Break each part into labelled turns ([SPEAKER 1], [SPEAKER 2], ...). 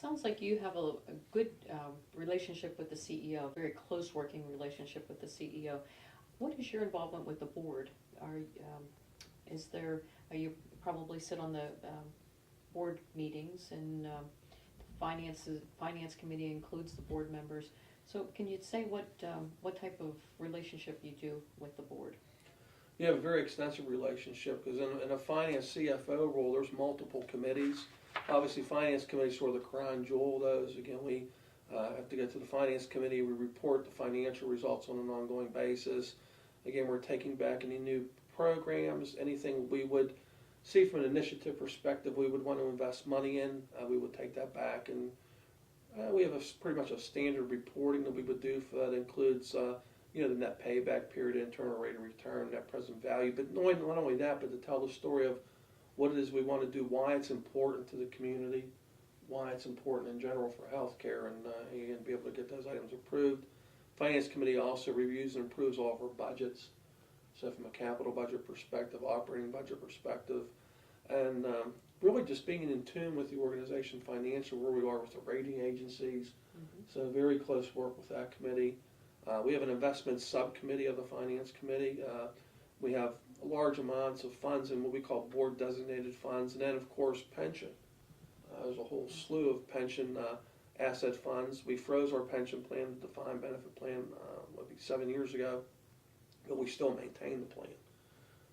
[SPEAKER 1] Sounds like you have a good relationship with the CEO, a very close working relationship with the CEO. What is your involvement with the board? Are you probably sit on the board meetings, and finance committee includes the board members. So can you say what type of relationship you do with the board?
[SPEAKER 2] You have a very extensive relationship because in a finance CFO role, there's multiple committees. Obviously, finance committee is sort of the crown jewel of those. Again, we have to get to the finance committee. We report the financial results on an ongoing basis. Again, we're taking back any new programs, anything we would see from an initiative perspective we would want to invest money in, we would take that back. And we have pretty much a standard reporting that we would do for that. Includes the net payback period, internal rate of return, net present value. But not only that, but to tell the story of what it is we want to do, why it's important to the community, why it's important in general for healthcare, and be able to get those items approved. Finance committee also reviews and approves all of our budgets. So from a capital budget perspective, operating budget perspective, and really just being in tune with the organization financial, where we are with the rating agencies. Mm-hmm. So very close work with that committee. We have an investment subcommittee of the finance committee. We have large amounts of funds in what we call board designated funds, and then of course pension. There's a whole slew of pension asset funds. We froze our pension plan, the defined benefit plan, 7 years ago, but we still maintain the plan.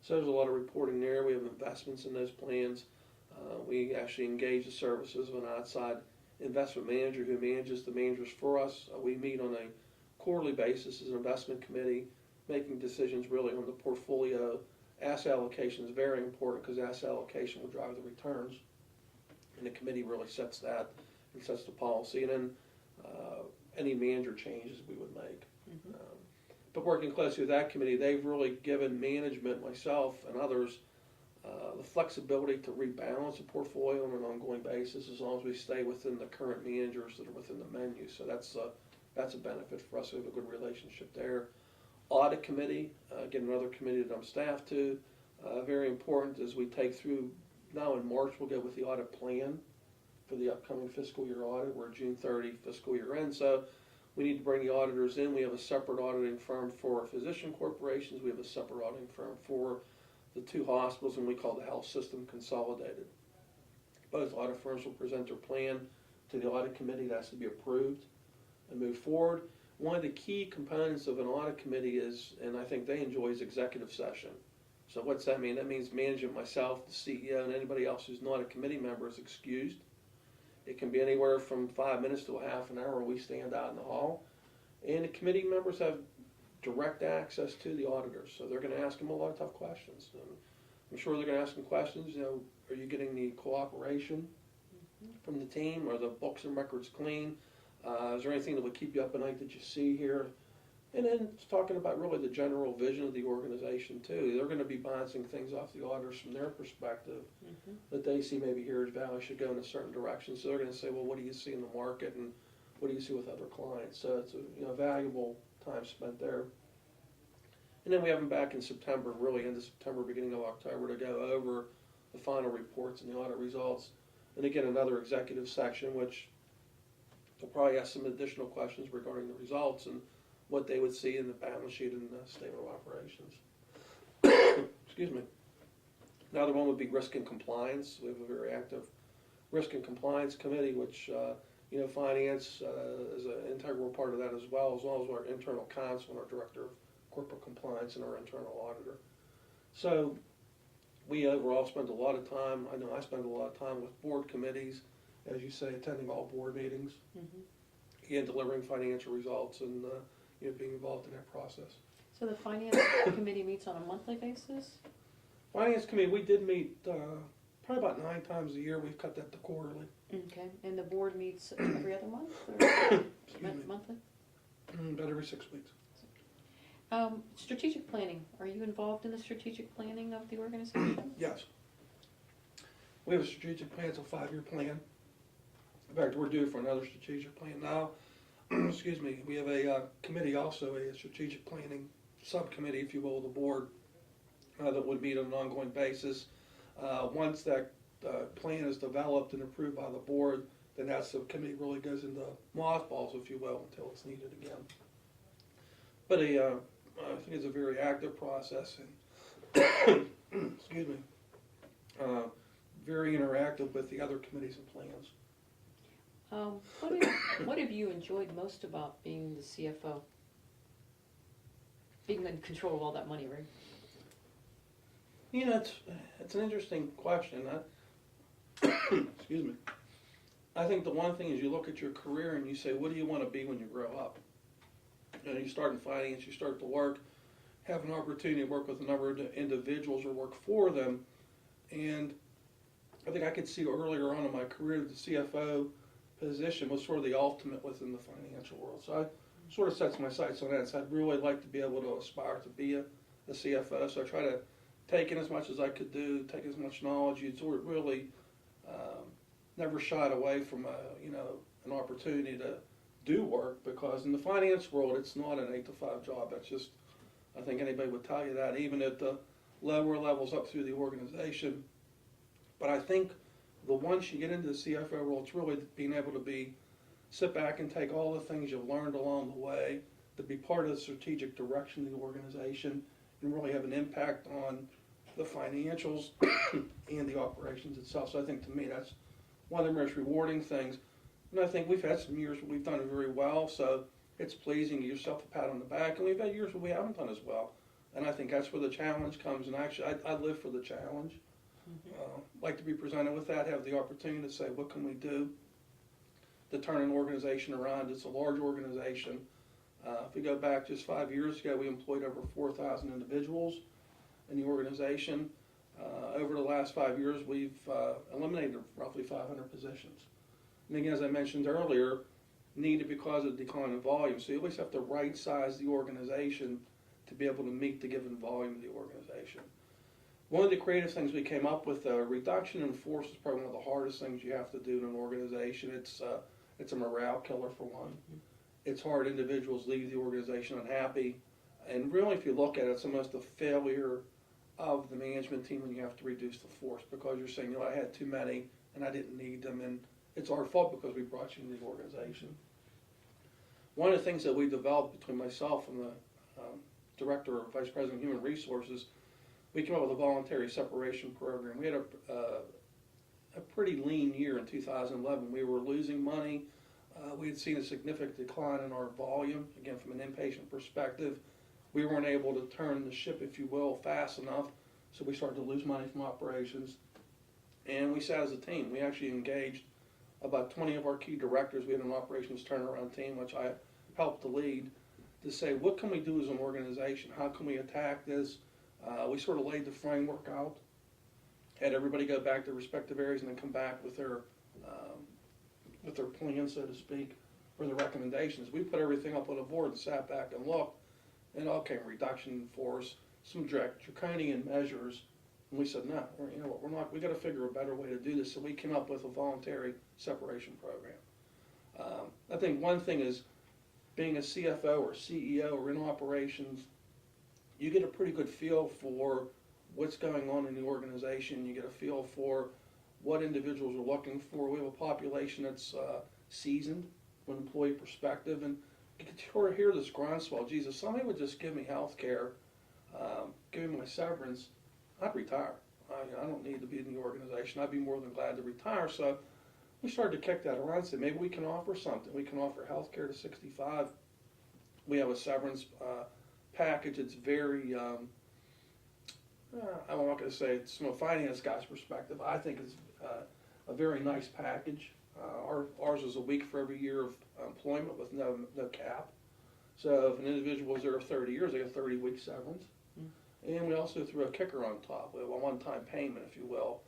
[SPEAKER 2] So there's a lot of reporting there. We have investments in those plans. We actually engage the services of an outside investment manager who manages the managers for us. We meet on a quarterly basis as an investment committee, making decisions really on the portfolio. Asset allocation is very important because asset allocation will drive the returns, and the committee really sets that and sets the policy, and then any manager changes we would make. Mm-hmm. But working closely with that committee, they've really given management, myself and others, the flexibility to rebalance the portfolio on an ongoing basis as long as we stay within the current managers that are within the menu. So that's a benefit for us. We have a good relationship there. Audit committee, again, another committee that I'm staffed to. Very important as we take through, now in March we'll go with the audit plan for the upcoming fiscal year audit. We're June 30 fiscal year end, so we need to bring the auditors in. We have a separate auditing firm for physician corporations. We have a separate auditing firm for the two hospitals, and we call the health system consolidated. Both audit firms will present their plan to the audit committee. That has to be approved and move forward. One of the key components of an audit committee is, and I think they enjoy, is executive session. So what's that mean? That means management, myself, the CEO, and anybody else who's not a committee member is excused. It can be anywhere from 5 minutes to a half an hour. We stand out in the hall. And the committee members have direct access to the auditors, so they're going to ask them a lot of tough questions. And I'm sure they're going to ask them questions, are you getting the cooperation from the team? Are the books and records clean? Is there anything that would keep you up at night that you see here? And then it's talking about really the general vision of the organization too. They're going to be bouncing things off the auditors from their perspective, mm-hmm. that they see maybe Heritage Valley should go in a certain direction. So they're going to say, well, what do you see in the market, and what do you see with other clients? So it's a valuable time spent there. And then we have them back in September, really end of September, beginning of October, to go over the final reports and the audit results. And again, another executive section, which they'll probably ask some additional questions regarding the results and what they would see in the balance sheet and the statement of operations. Excuse me. Another one would be risk and compliance. We have a very active risk and compliance committee, which finance is an integral part of that as well as our internal counsel and our director of corporate compliance and our internal auditor. So we overall spend a lot of time, I know I spend a lot of time with board committees, as you say, attending all board meetings, mm-hmm. and delivering financial results and being involved in that process.
[SPEAKER 1] So the finance committee meets on a monthly basis?
[SPEAKER 2] Finance committee, we did meet probably about 9 times a year. We've cut that to quarterly.
[SPEAKER 1] Okay, and the board meets every other month? Or monthly?
[SPEAKER 2] About every 6 weeks.
[SPEAKER 1] Strategic planning. Are you involved in the strategic planning of the organization?
[SPEAKER 2] Yes. We have a strategic plan. It's a 5-year plan. In fact, we're due for another strategic plan now. Excuse me. We have a committee also, a strategic planning subcommittee, if you will, of the board that would meet on an ongoing basis. Once that plan is developed and approved by the board, then that subcommittee really goes into mothballs, if you will, until it's needed again. But I think it's a very active process, and excuse me, very interactive with the other committees and plans.
[SPEAKER 1] What have you enjoyed most about being the CFO? Being in control of all that money, right?
[SPEAKER 2] You know, it's an interesting question. Excuse me. I think the one thing is you look at your career and you say, what do you want to be when you grow up? You know, you start in finance, you start to work, have an opportunity to work with a number of individuals or work for them. And I think I could see earlier on in my career that the CFO position was sort of the ultimate within the financial world. So I sort of set my sights on that. So I'd really like to be able to aspire to be a CFO. So I try to take in as much as I could do, take as much knowledge. You'd sort of really never shied away from an opportunity to do work, because in the finance world it's not an 8 to 5 job. That's just, I think anybody would tell you that, even at the lower levels up through the organization. But I think once you get into the CFO role, it's really being able to sit back and take all the things you've learned along the way, to be part of the strategic direction of the organization, and really have an impact on the financials and the operations itself. So I think, to me, that's one of the most rewarding things. And I think we've had some years where we've done it very well, so it's pleasing to give yourself a pat on the back. And we've had years where we haven't done as well. And I think that's where the challenge comes. And actually, I live for the challenge. Like to be presented with that, have the opportunity to say, what can we do to turn an organization around? It's a large organization. If we go back just 5 years ago, we employed over 4,000 individuals in the organization. Over the last 5 years, we've eliminated roughly 500 positions. And again, as I mentioned earlier, needed because of the decline in volume. So you always have to right size the organization to be able to meet the given volume of the organization. One of the creative things we came up with, reduction in force, is probably one of the hardest things you have to do in an organization. It's a morale killer, for one. It's hard. Individuals leave the organization unhappy. And really, if you look at it, it's almost a failure of the management team when you have to reduce the force, because you're saying, I had too many and I didn't need them, and it's our fault because we brought you into the organization. One of the things that we developed between myself and the Director or Vice President of Human Resources, we came up with a voluntary separation program. We had a pretty lean year in 2011. We were losing money. We had seen a significant decline in our volume, again, from an inpatient perspective. We weren't able to turn the ship, if you will, fast enough, so we started to lose money from operations. And we sat as a team. We actually engaged about 20 of our key directors. We had an operations turnaround team, which I helped to lead, to say, what can we do as an organization? How can we attack this? We sort of laid the framework out, had everybody go back to their respective areas and then come back with their plan, so to speak, or the recommendations. We put everything up on a board and sat back and looked, and it all came reduction in force, some draconian measures. And we said, no, we got to figure a better way to do this. So we came up with a voluntary separation program. I think one thing is, being a CFO or CEO or in operations, you get a pretty good feel for what's going on in the organization. You get a feel for what individuals are looking for. We have a population that's seasoned from an employee perspective, and you can sort of hear this groundswell. Jesus, somebody would just give me health care, give me my severance, I'd retire. I don't need to be in the organization. I'd be more than glad to retire. So we started to kick that around and say, maybe we can offer something. We can offer health care to 65. We have a severance package. It's very, I'm not going to say it's from a finance guy's perspective. I think it's a very nice package. Ours is a week for every year of employment with no cap. So if an individual was there 30 years, they get a 30-week severance. And we also threw a kicker on top, a one-time payment, if you will.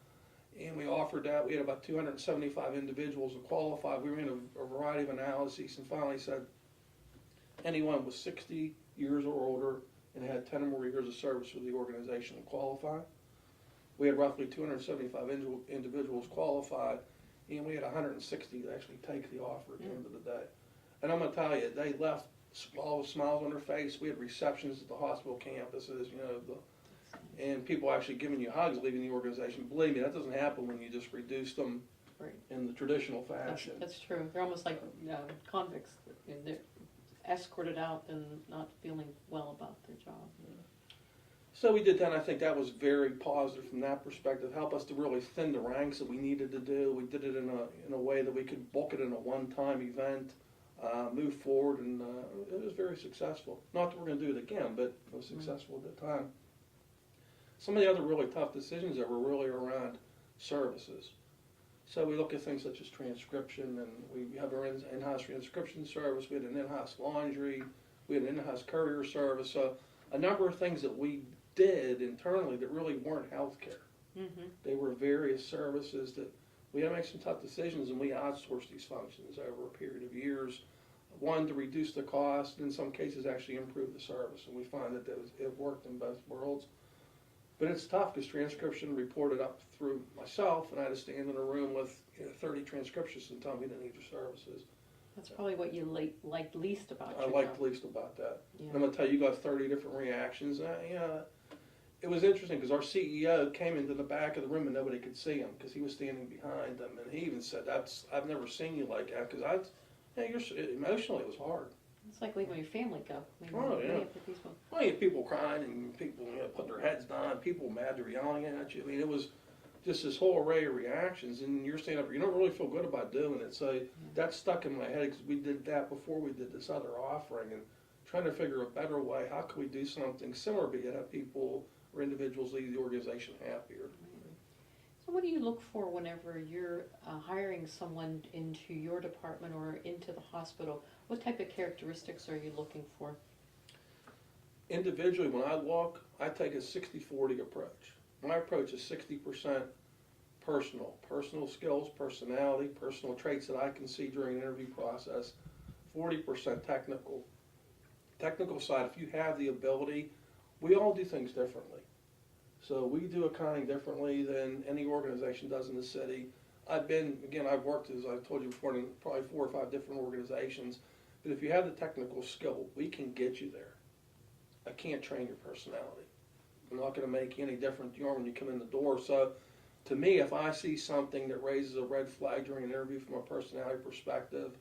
[SPEAKER 2] And we offered that. We had about 275 individuals who qualified. We ran a variety of analyses and finally said anyone with 60 years or older and had 10 or more years of service with the organization would qualify. We had roughly 275 individuals qualified, and we had 160 that actually take the offer at the end of the day. And I'm going to tell you, they left all with smiles on their face. We had receptions at the hospital campuses, and people actually giving you hugs leaving the organization. Believe me, that doesn't happen when you just reduce them
[SPEAKER 1] Right.
[SPEAKER 2] in the traditional
[SPEAKER 1] That's,
[SPEAKER 2] fashion.
[SPEAKER 1] that's true. They're almost like convicts. And they're escorted out and not feeling well about their job.
[SPEAKER 2] So we did that, and I think that was very positive from that perspective, help us to really thin the ranks that we needed to do. We did it in a way that we could book it in a one-time event, move forward, and it was very successful. Not that we're going to do it again, but it was successful at the time. Some of the other really tough decisions that were really around services. So we look at things such as transcription, and we have our in-house transcription service, we had an in-house laundry, we had an in-house courier service, so a number of things that we did internally that really weren't healthcare.
[SPEAKER 1] Mm-hmm.
[SPEAKER 2] They were various services that we had to make some tough decisions, and we outsourced these functions over a period of years. One, to reduce the cost, and in some cases actually improve the service, and we find that it worked in both worlds. But it's tough because transcription reported up through myself, and I had to stand in a room with 30 transcriptionists and tell me they need your services.
[SPEAKER 1] That's probably what you liked least about
[SPEAKER 2] I
[SPEAKER 1] your
[SPEAKER 2] liked
[SPEAKER 1] job.
[SPEAKER 2] least about that.
[SPEAKER 1] Yeah.
[SPEAKER 2] And I'm going to tell you, you got 30 different reactions. It was interesting because our CEO came into the back of the room and nobody could see him because he was standing behind them. And he even said, I've never seen you like that because emotionally it was hard.
[SPEAKER 1] It's like leaving your family go.
[SPEAKER 2] Oh, yeah.
[SPEAKER 1] Many of the people.
[SPEAKER 2] Well, you had people crying and people putting their heads down, people mad, they're yelling at you. I mean, it was just this whole array of reactions, and you're standing up, you don't really feel good about doing it. So that stuck in my head because we did that before we did this other offering, and trying to figure a better way, how could we do something similar but yet have people or individuals leave the organization happier.
[SPEAKER 1] So what do you look for whenever you're hiring someone into your department or into the hospital? What type of characteristics are you looking for?
[SPEAKER 2] Individually, when I look, I take a 60-40 approach. My approach is 60% personal skills, personality, personal traits that I can see during an interview process, 40% technical. Technical side, if you have the ability, we all do things differently. So we do accounting differently than any organization does in the city. I've worked, as I told you before, in probably 4 or 5 different organizations. But if you have the technical skill, we can get you there. I can't train your personality. I'm not going to make you any different when you come in the door. So to me, if I see something that raises a red flag during an interview from a personality perspective,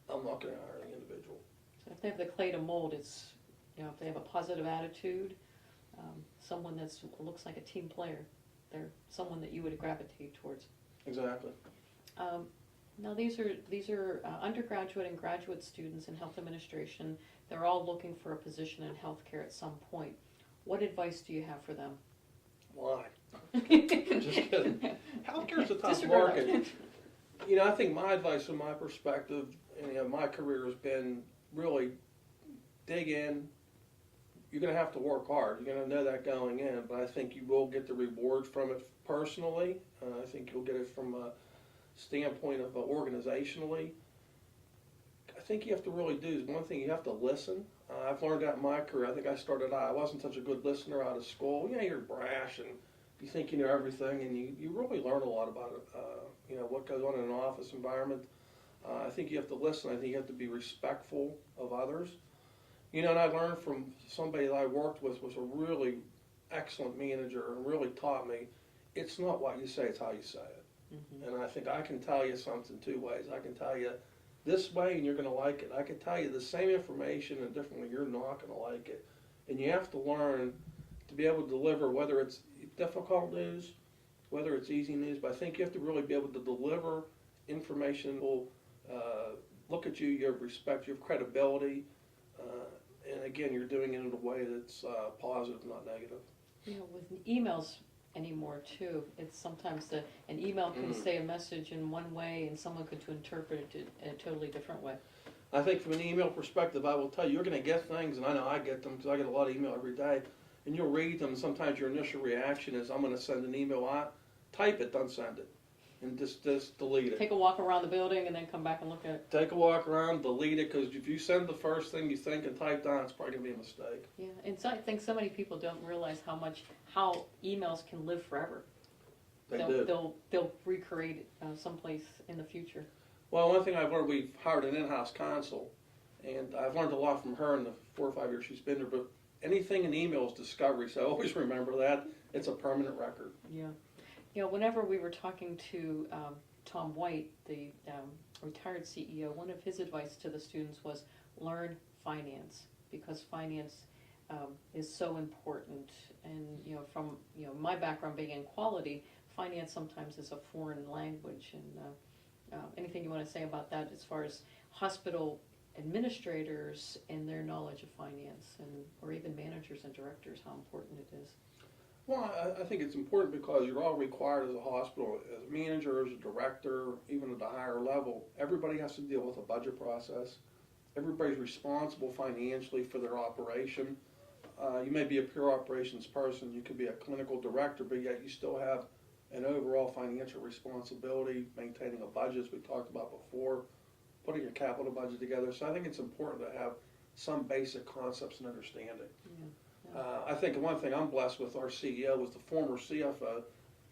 [SPEAKER 2] I'm not going to hire the individual.
[SPEAKER 1] So if they have the clay to mold, it's, if they have a positive attitude, someone that looks like a team player, they're someone that you would gravitate towards.
[SPEAKER 2] Exactly.
[SPEAKER 1] Now these are undergraduate and graduate students in health administration. They're all looking for a position in healthcare at some point. What advice do you have for them?
[SPEAKER 2] Why? Just kidding. Healthcare's a tough market. I think my advice from my perspective, and my career has been really dig in. You're going to have to work hard. You're going to know that going in, but I think you will get the reward from it personally. I think you'll get it from a standpoint of organizationally. I think you have to really do is one thing, you have to listen. I've learned that in my career. I think I wasn't such a good listener out of school. You're brash and you think you know everything, and you really learn a lot about it, what goes on in an office environment. I think you have to listen. I think you have to be respectful of others. And I learned from somebody that I worked with was a really excellent manager and really taught me it's not what you say, it's how you say it. Mm-hmm. And I think I can tell you something 2 ways. I can tell you this way and you're going to like it. I can tell you the same information in a different way, you're not going to like it. And you have to learn to be able to deliver, whether it's difficult news, whether it's easy news, but I think you have to really be able to deliver information that will look at you, you have respect, you have credibility, and again, you're doing it in a way that's positive, not negative.
[SPEAKER 1] With emails anymore too, it's sometimes an email can say a message in one way and someone could interpret it in a totally different way.
[SPEAKER 2] I think from an email perspective, I will tell you, you're going to get things, and I know I get them because I get a lot of email every day, and you'll read them, and sometimes your initial reaction is, I'm going to send an email out, type it, don't send it, and just delete it.
[SPEAKER 1] Take a walk around the building and then come back and look at it.
[SPEAKER 2] Take a walk around, delete it, because if you send the first thing you think and type down, it's probably going to be a mistake.
[SPEAKER 1] Yeah, and so I think so many people don't realize how emails can live forever. They'll recreate it someplace in the future.
[SPEAKER 2] Well, one thing I've learned, we've hired an in-house counsel, and I've learned a lot from her in the 4 or 5 years she's been there, but anything in email is discovery, so always remember that. It's a permanent record.
[SPEAKER 1] Yeah. Whenever we were talking to Tom White, the retired CEO, one of his advice to the students was learn finance, because finance is so important. And from my background being in quality, finance sometimes is a foreign language. And anything you want to say about that as far as hospital administrators and their knowledge of finance, or even managers and directors, how important it is?
[SPEAKER 2] Well, I think it's important because you're all required as a hospital, as a manager, as a director, even at a higher level. Everybody has to deal with a budget process. Everybody's responsible financially for their operation. You may be a pure operations person, you could be a clinical director, but yet you still have an overall financial responsibility, maintaining a budget, as we talked about before, putting a capital budget together. So I think it's important to have some basic concepts and understanding. I think one thing I'm blessed with, our CEO was the former CFO.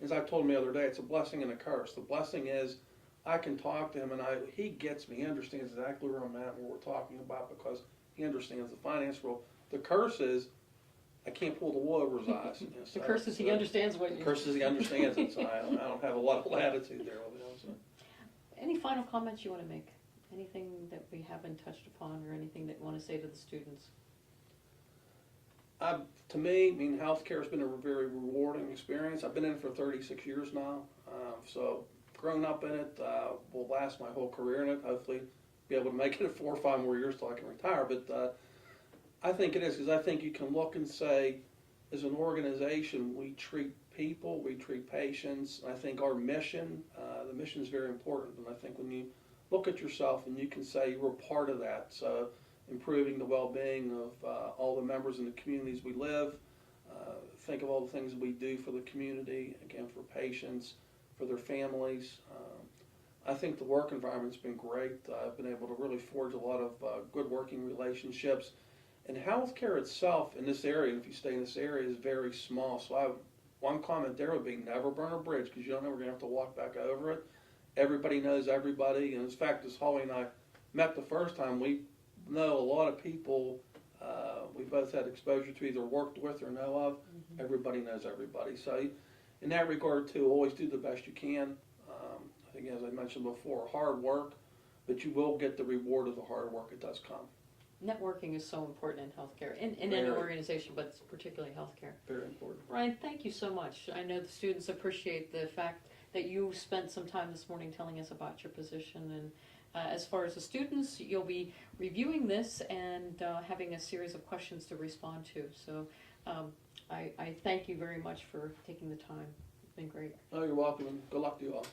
[SPEAKER 2] As I told him the other day, it's a blessing and a curse. The blessing is I can talk to him and he gets me. He understands exactly where I'm at and what we're talking about because he understands the finance world. The curse is I can't pull the wool over his eyes.
[SPEAKER 1] The curse is he understands what
[SPEAKER 2] the curse is he understands it. So I don't have a lot of latitude there with him. So.
[SPEAKER 1] Any final comments you want to make? Anything that we haven't touched upon, or anything that you want to say to the students?
[SPEAKER 2] To me, healthcare has been a very rewarding experience. I've been in it for 36 years now, so grown up in it, will last my whole career in it. Hopefully, be able to make it 4 or 5 more years till I can retire. But I think it is because I think you can look and say, as an organization, we treat people, we treat patients. I think our mission, the mission is very important, and I think when you look at yourself and you can say you were part of that. So improving the well-being of all the members in the communities we live. Think of all the things we do for the community, again, for patients, for their families. I think the work environment's been great. I've been able to really forge a lot of good working relationships. And healthcare itself in this area, if you stay in this area, is very small. So one comment there would be never burn a bridge, because you don't know we're going to have to walk back over it. Everybody knows everybody. And in fact, as Holly and I met the first time, we know a lot of people we both had exposure to, either worked with or know of. Mm-hmm. Everybody knows everybody. So in that regard, too, always do the best you can. I think, as I mentioned before, hard work, but you will get the reward of the hard work. It does come.
[SPEAKER 1] Networking is so important in healthcare, in any organization, but particularly healthcare.
[SPEAKER 2] Very important.
[SPEAKER 1] Bryan, thank you so much. I know the students appreciate the fact that you spent some time this morning telling us about your position. And as far as the students, you'll be reviewing this and having a series of questions to respond to. So I thank you very much for taking the time. It's been great.
[SPEAKER 2] Oh, you're welcome, and good luck to you all.